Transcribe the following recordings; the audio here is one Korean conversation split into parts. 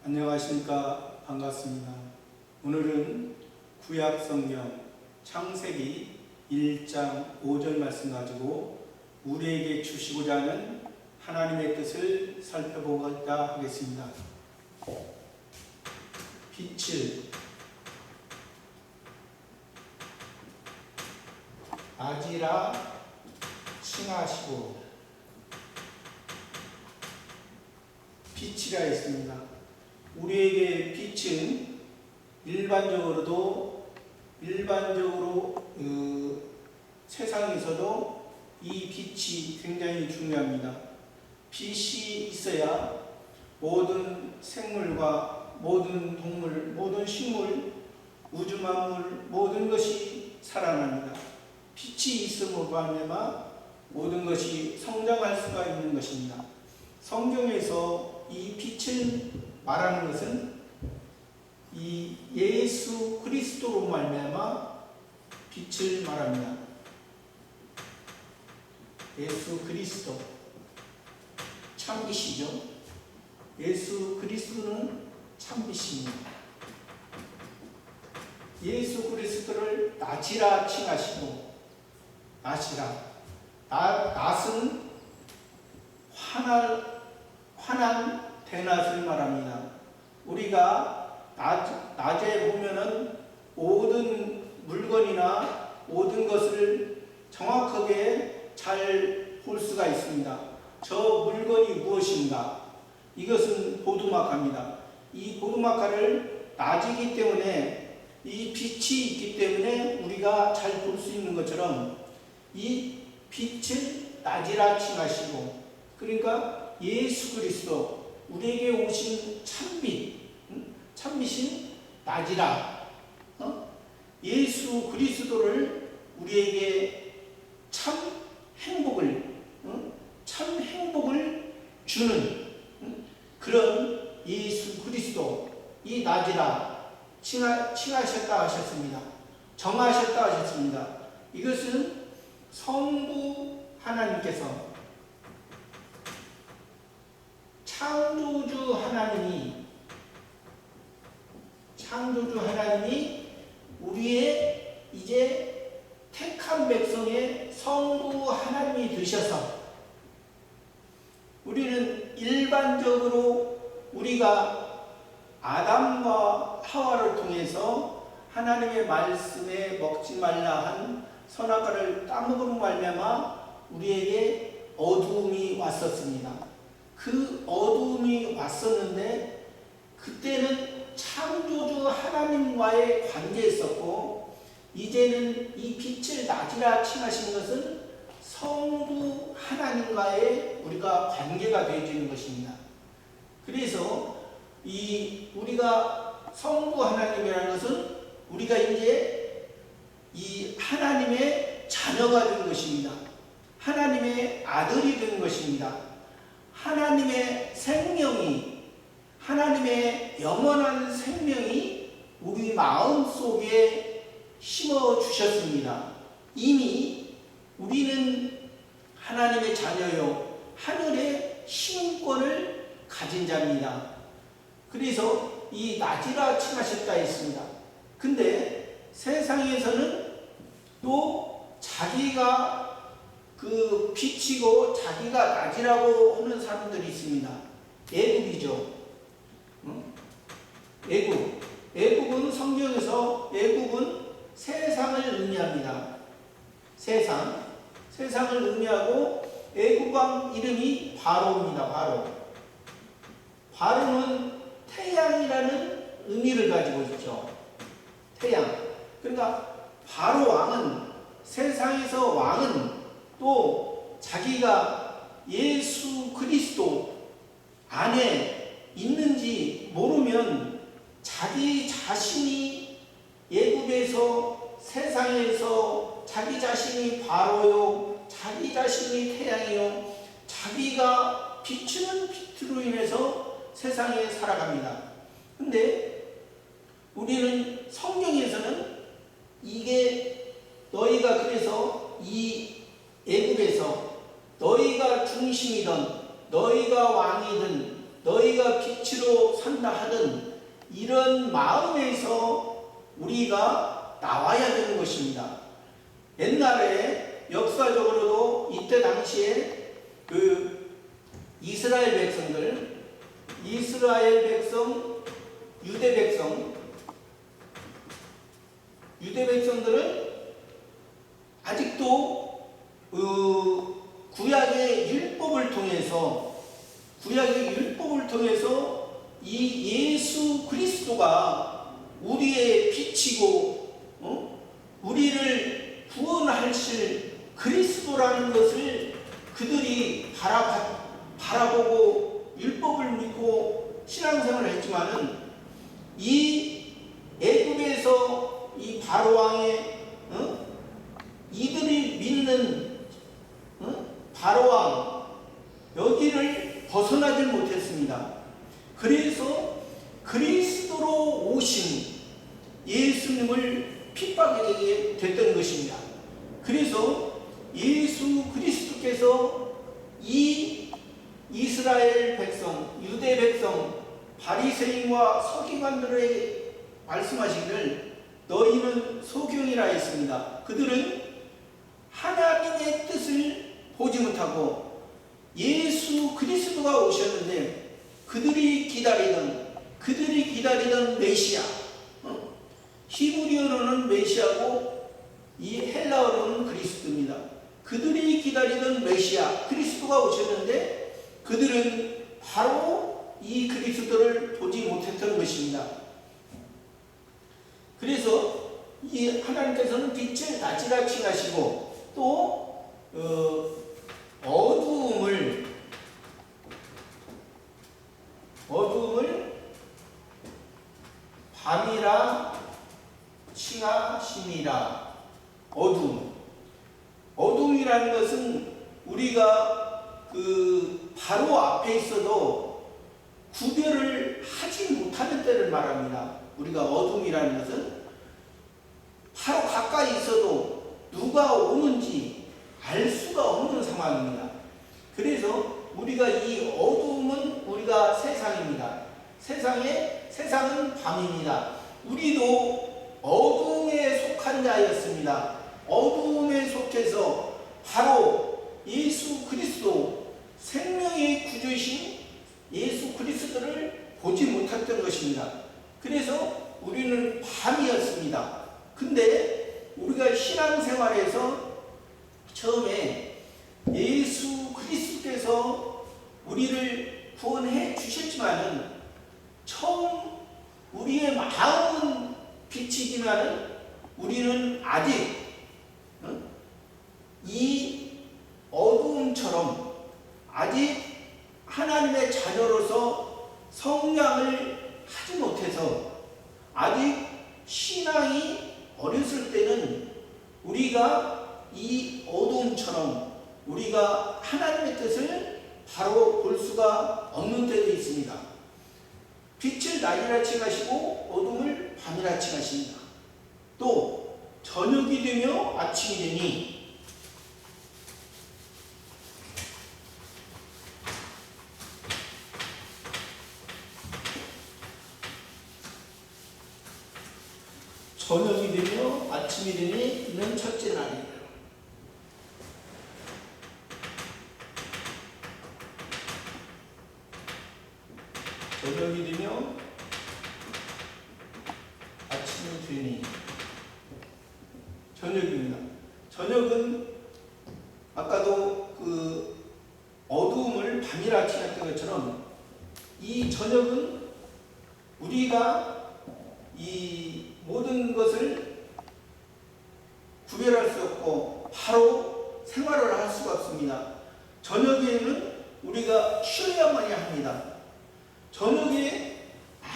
안녕하십니까. 반갑습니다. 오늘은 구약 성경 창세기 1장 5절 말씀 가지고 우리에게 주시고자 하는 하나님의 뜻을 살펴보고자 하겠습니다. 빛을 낮이라 칭하시고 빛이라 했습니다. 우리에게 빛은 일반적으로 세상에서도 이 빛이 굉장히 중요합니다. 빛이 있어야 모든 생물과 모든 동물, 모든 식물, 우주 만물 모든 것이 살아납니다. 빛이 있음으로 말미암아 모든 것이 성장할 수가 있는 것입니다. 성경에서 이 빛을 말하는 것은 이 예수 그리스도로 말미암아 빛을 말합니다. 예수 그리스도 참빛이죠. 예수 그리스도는 참빛입니다. 예수 그리스도를 낮이라 칭하시고, 낮은 환한 대낮을 말합니다. 우리가 낮에 보면은 모든 물건이나 모든 것을 정확하게 잘 볼 수가 있습니다. 저 물건이 무엇인가? 이것은 보두막합니다. 이 보두막가를 낮이기 때문에 이 빛이 있기 때문에 우리가 잘 볼 수 있는 것처럼 이 빛을 낮이라 칭하시고, 그러니까 예수 그리스도 우리에게 오신 참빛인 낮이라 예수 그리스도를 우리에게 참 행복을 주는 그런 예수 그리스도 이 낮이라 칭하셨다 하셨습니다. 정하셨다 하셨습니다. 이것은 성부 하나님께서 창조주 하나님이 우리의 이제 택한 백성의 성부 하나님이 되셔서, 우리는 일반적으로 우리가 아담과 하와를 통해서 하나님의 말씀에 먹지 말라 한 선악과를 따먹음으로 말미암아 우리에게 어두움이 왔었습니다. 그 어두움이 왔었는데 그때는 창조주 하나님과의 관계였었고, 이제는 이 빛을 낮이라 칭하신 것은 성부 하나님과의 우리가 관계가 되어지는 것입니다. 그래서 우리가 성부 하나님이라는 것은 우리가 이제 이 하나님의 자녀가 된 것입니다. 하나님의 아들이 된 것입니다. 하나님의 생명이, 하나님의 영원한 생명이 우리 마음속에 심어주셨습니다. 이미 우리는 하나님의 자녀요 하늘의 시민권을 가진 자입니다. 그래서 이 낮이라 칭하셨다 했습니다. 근데 세상에서는 또 자기가 그 빛이고 자기가 낮이라고 하는 사람들이 있습니다. 애국이죠. 애국은 성경에서 애국은 세상을 의미합니다. 세상을 의미하고 애국왕 이름이 바로입니다. 바로는 태양이라는 의미를 가지고 있죠. 태양. 그러니까 바로 왕은, 세상에서 왕은 또 자기가 예수 그리스도 안에 있는지 모르면 자기 자신이 애굽에서, 세상에서 자기 자신이 바로요, 자기 자신이 태양이요, 자기가 비추는 빛으로 인해서 세상에 살아갑니다. 근데 우리는 성경에서는 이게 너희가 그래서 이 애굽에서 너희가 중심이든 너희가 왕이든 너희가 빛으로 산다 하는 이런 마음에서 우리가 나와야 되는 것입니다. 옛날에 역사적으로도 이때 당시에 그 이스라엘 백성들, 이스라엘 백성, 유대 백성들은 아직도 구약의 율법을 통해서 이 예수 그리스도가 우리의 빛이고 우리를 구원하실 그리스도라는 것을 그들이 바라보고 율법을 믿고 신앙생활을 했지만은 이 애굽에서 이 바로 왕의 이들이 믿는 바로 왕 여기를 벗어나질 못했습니다. 그래서 그리스도로 오신 예수님을 핍박하게 됐던 것입니다. 그래서 예수 그리스도께서 이 이스라엘 백성, 유대 백성, 바리새인과 서기관들에게 말씀하시기를 너희는 소경이라 했습니다. 그들은 하나님의 뜻을 보지 못하고 예수 그리스도가 오셨는데 그들이 기다리던 메시아, 히브리어로는 메시아고 이 헬라어로는 그리스도입니다. 그들이 기다리던 메시아 그리스도가 오셨는데 그들은 바로 이 그리스도를 보지 못했던 것입니다. 그래서 이 하나님께서는 빛을 낮이라 칭하시고 또 어두움을 밤이라 칭하시니라. 어둠이라는 것은 우리가 바로 앞에 있어도 구별을 하지 못하는 때를 말합니다. 우리가 어둠이라는 것은 바로 가까이 있어도 누가 오는지 알 수가 없는 상황입니다. 그래서 우리가 이 어둠은 우리가 세상입니다. 세상은 밤입니다. 우리도 어둠에 속한 자였습니다. 어둠에 속해서 바로 예수 그리스도 생명의 구주이신 예수 그리스도를 보지 못했던 것입니다. 그래서 우리는 밤이었습니다. 근데 우리가 신앙생활에서 처음에 예수 그리스도께서 우리를 구원해 주셨지만은 처음 우리의 마음은 빛이지만은 우리는 아직 이 어두움처럼 아직 하나님의 자녀로서 성장을 하지 못해서 아직 신앙이 어렸을 때는 우리가 이 어두움처럼 우리가 하나님의 뜻을 바로 볼 수가 없는 때도 있습니다. 빛을 낮이라 칭하시고 어둠을 밤이라 칭하십니다. 또 저녁이 되며 아침이 되니 저녁이 되며 아침이 되니 이는 첫째 날이에요. 저녁이 되며 아침이 되니 저녁입니다. 저녁은 아까도 어두움을 밤이라 칭했던 것처럼 이 저녁은 우리가 이 모든 것을 구별할 수 없고 바로 생활을 할 수가 없습니다. 저녁에는 우리가 쉬어야만이 합니다. 저녁에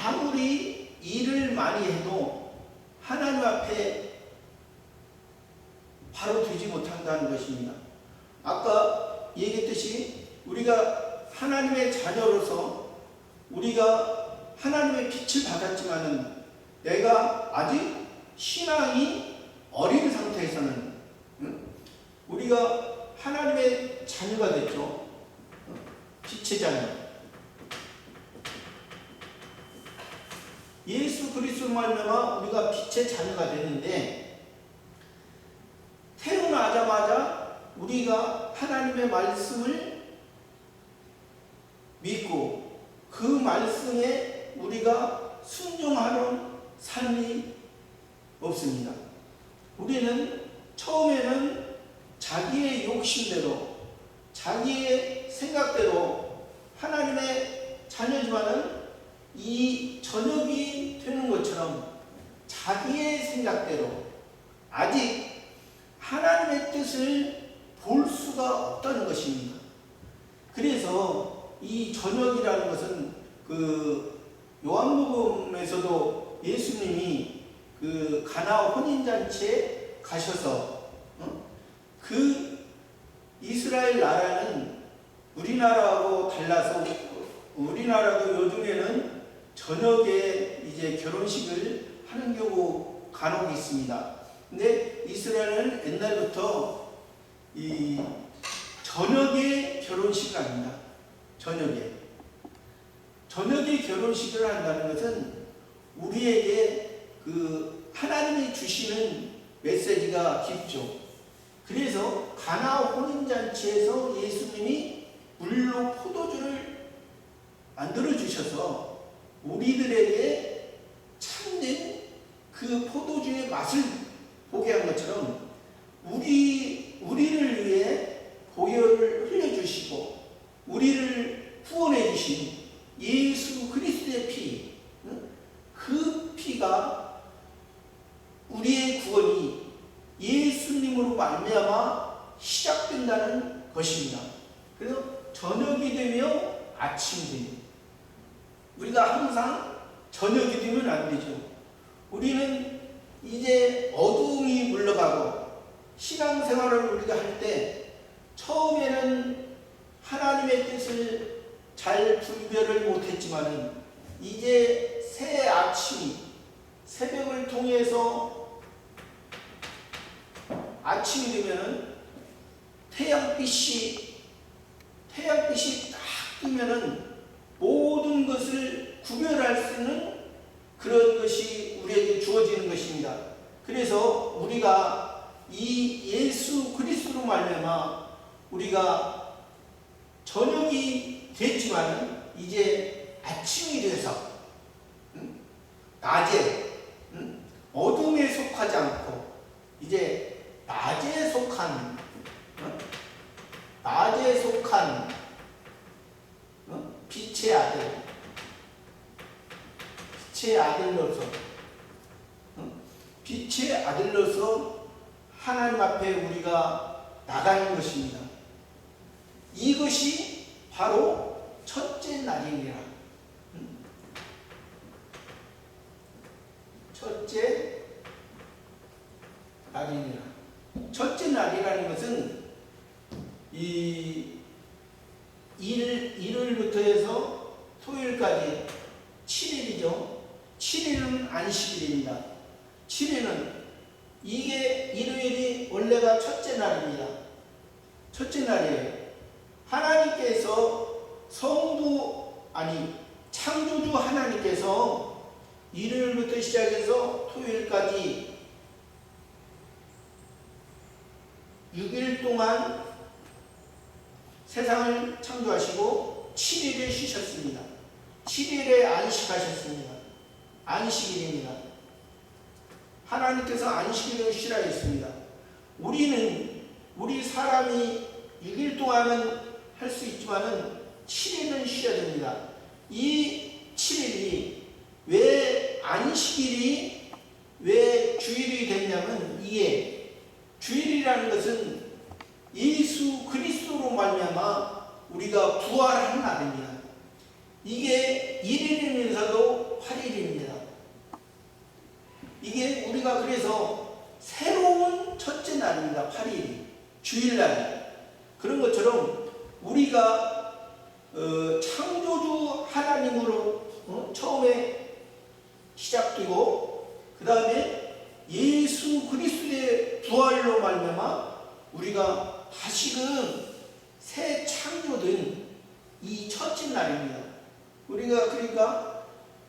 아무리 일을 많이 해도 하나님 앞에 바로 되지 못한다는 것입니다. 아까 얘기했듯이 우리가 하나님의 자녀로서 우리가 하나님의 빛을 받았지만은 내가 아직 신앙이 어린 상태에서는 우리가 하나님의 자녀가 됐죠. 빛의 자녀. 예수 그리스도 말미암아 우리가 빛의 자녀가 되는데, 태어나자마자 우리가 하나님의 말씀을 믿고 그 말씀에 우리가 순종하는 삶이 없습니다. 우리는 처음에는 자기의 욕심대로, 자기의 생각대로 하나님의 자녀지만은 이 저녁이 되는 것처럼 자기의 생각대로 아직 하나님의 뜻을 볼 수가 없다는 것입니다. 그래서 이 저녁이라는 것은 그 요한복음에서도 예수님이 그 가나 혼인잔치에 가셔서 그 이스라엘 나라는 우리나라하고 달라서, 우리나라도 요즘에는 저녁에 이제 결혼식을 하는 경우 간혹 있습니다. 근데 이스라엘은 옛날부터 이 저녁에 결혼식을 합니다. 저녁에 결혼식을 한다는 것은 우리에게 그 하나님이 주시는 메시지가 깊죠. 그래서 가나 혼인잔치에서 예수님이 물로 포도주를 만들어 주셔서 우리들에게 참된 그 포도주의 맛을 보게 한 것처럼 우리를 위해 보혈을 흘려주시고 우리를 구원해 주신 예수 그리스도의 피, 그 피가 우리의 구원이 예수님으로 말미암아 시작된다는 것입니다. 그래서 저녁이 되며 아침이 되며, 우리가 항상 저녁이 되면 안 되죠. 우리는 이제 어두움이 물러가고 신앙생활을 우리가 할 때 처음에는 하나님의 뜻을 잘 분별을 못했지만은 이제 새 아침이, 새벽을 통해서 아침이 되면은 태양빛이 딱 뜨면은 모든 것을 구별할 수 있는 그런 것이 우리에게 주어지는 것입니다. 그래서 우리가 이 예수 그리스도로 말미암아 우리가 저녁이 됐지만 이제 아침이 돼서 낮에 어둠에 속하지 않고 이제 낮에 속한 빛의 아들로서 하나님 앞에 우리가 나가는 것입니다. 이것이 바로 첫째 날이니라. 첫째 날이라는 것은 이 일요일부터 해서 토요일까지 7일이죠. 7일은 안식일입니다. 7일은 이게 일요일이 원래가 첫째 날입니다. 첫째 날이에요. 하나님께서 창조주 하나님께서 일요일부터 시작해서 토요일까지 6일 동안 세상을 창조하시고 7일을 쉬셨습니다. 7일에 안식하셨습니다. 안식일입니다. 하나님께서 안식일을 쉬라 했습니다. 우리 사람이 6일 동안은 할 수 있지만은 7일은 쉬어야 됩니다. 이 7일이 왜 안식일이 왜 주일이 됐냐면, 이게 주일이라는 것은 예수 그리스도로 말미암아 우리가 부활한 날입니다. 이게 1일이면서도 8일입니다. 이게 우리가 그래서 새로운 첫째 날입니다. 8일이 주일날. 그런 것처럼 우리가 창조주 하나님으로 처음에 시작되고 그 다음에 예수 그리스도의 부활로 말미암아 우리가 다시금 새 창조된 이 첫째 날입니다. 우리가 그러니까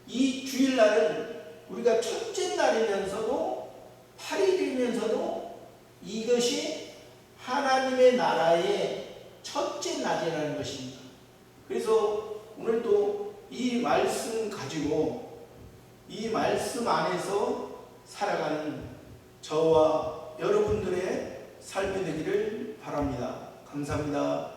이 주일날은 우리가 첫째 날이면서도 8일이면서도 이것이 하나님의 나라의 첫째 날이라는 것입니다. 그래서 오늘도 이 말씀 가지고 이 말씀 안에서 살아가는 저와 여러분들의 삶이 되기를 바랍니다. 감사합니다.